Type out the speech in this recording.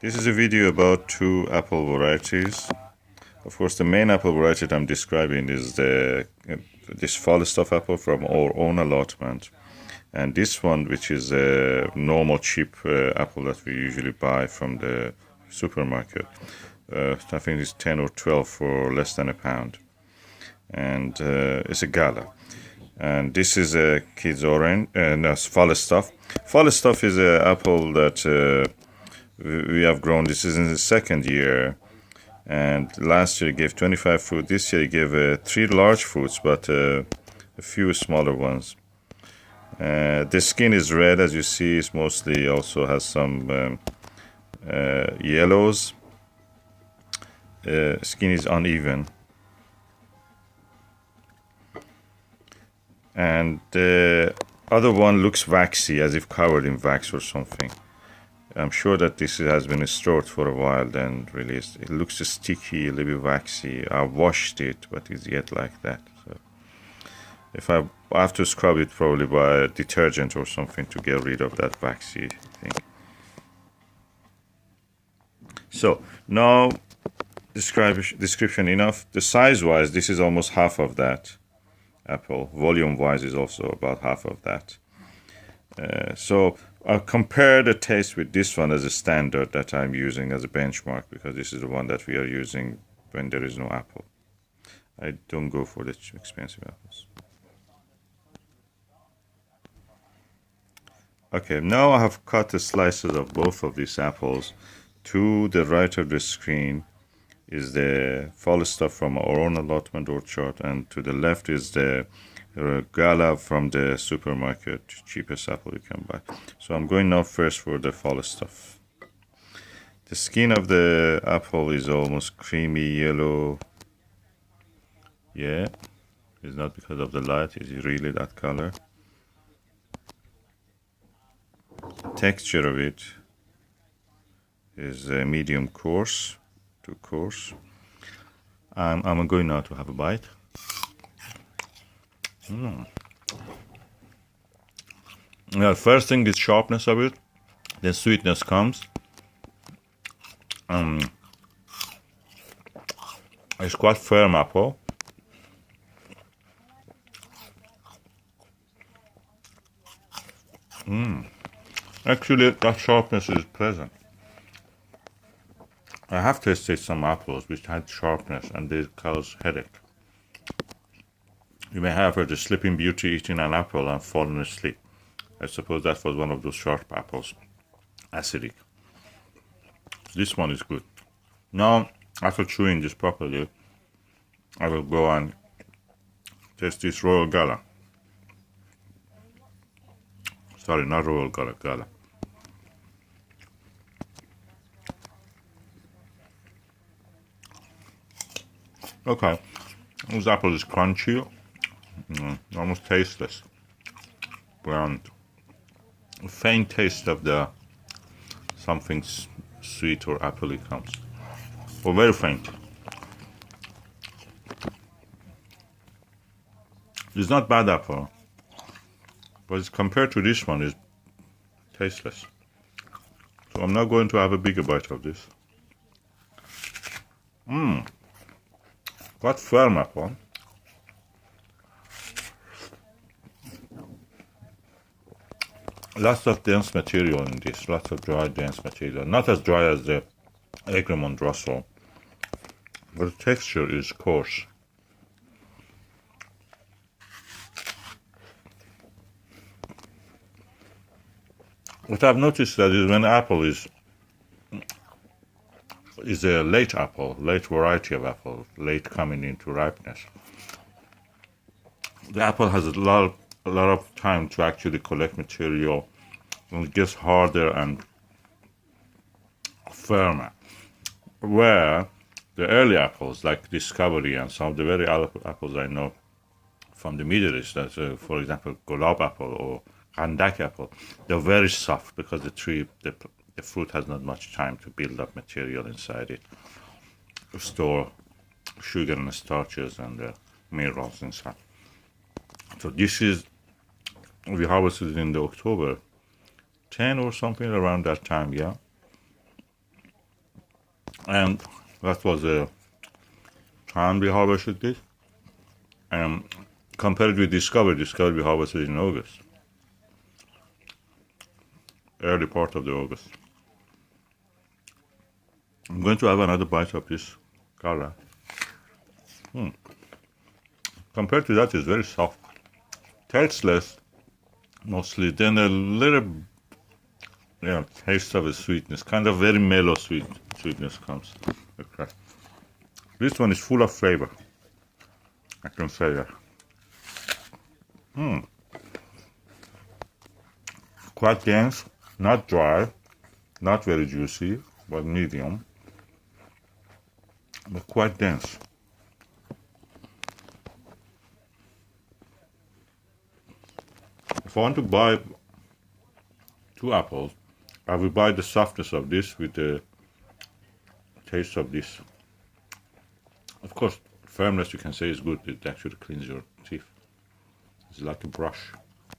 This is a video about two apple varieties. Of course, the main apple variety that I'm describing is this Falstaff apple from our own allotment, and this one, which is a normal cheap apple that we usually buy from the supermarket. I think it's 10 or 12 for less than a pound, and it's a Gala. And this is a kid's orange, no, it's Falstaff. Falstaff is an apple that we have grown. This is in the second year, and last year it gave 25 fruit. This year it gave 3 large fruits, but a few smaller ones. The skin is red, as you see. It's mostly also has some yellows. Skin is uneven, and the other one looks waxy, as if covered in wax or something. I'm sure that this has been stored for a while, then released. It looks sticky, a little bit waxy. I washed it, but it's yet like that. So if I have to scrub it probably by a detergent or something to get rid of that waxy thing. So now description enough. The size-wise, this is almost half of that apple. Volume-wise is also about half of that. So I'll compare the taste with this one as a standard that I'm using as a benchmark, because this is the one that we are using when there is no apple. I don't go for the expensive apples. Okay, now I have cut the slices of both of these apples. To the right of the screen is the Falstaff from our own allotment orchard, and to the left is the Gala from the supermarket, cheapest apple you can buy. So I'm going now first for the Falstaff. The skin of the apple is almost creamy yellow. Yeah, it's not because of the light, it's really that color. Texture of it is medium coarse to coarse. I'm going now to have a bite. Yeah, first thing is sharpness of it, then sweetness comes. It's quite firm apple. Actually, that sharpness is pleasant. I have tasted some apples which had sharpness and they cause headache. You may have heard the Sleeping Beauty eating an apple and fallen asleep. I suppose that was one of those sharp apples, acidic. This one is good. Now, after chewing this properly, I will go and taste this Royal Gala. Sorry, not Royal Gala, Gala. Okay, this apple is crunchy, almost tasteless. And a faint taste of the something sweet or appley comes, or very faint. It's not bad apple, but it's compared to this one, is tasteless. So I'm now going to have a bigger bite of this. Quite firm apple. Lots of dense material in this, lots of dry dense material. Not as dry as the Egremont Russell, but the texture is coarse. What I've noticed that is when apple is a late apple, late variety of apple, late coming into ripeness, the apple has a lot of time to actually collect material, and it gets harder and firmer. Where the early apples, like Discovery and some of the very apples I know from the Middle East, that's for example Gulab apple or Kandak apple, they're very soft because the fruit has not much time to build up material inside it, store sugar and starches and minerals inside. So this is, we harvested it in the October 10 or something around that time, yeah. And that was the time we harvested this. And compared with Discovery we harvested in August. Early part of the August. I'm going to have another bite of this Gala. Compared to that, it's very soft. Tasteless, mostly. Then a little taste of a sweetness. Kind of very mellow sweetness comes. Okay. This one is full of flavor. I can say that. Quite dense, not dry, not very juicy, but medium. But quite dense. If I want to buy 2 apples, I will buy the softness of this with the taste of this. Of course, firmness you can say is good. It actually cleans your teeth. It's like a brush.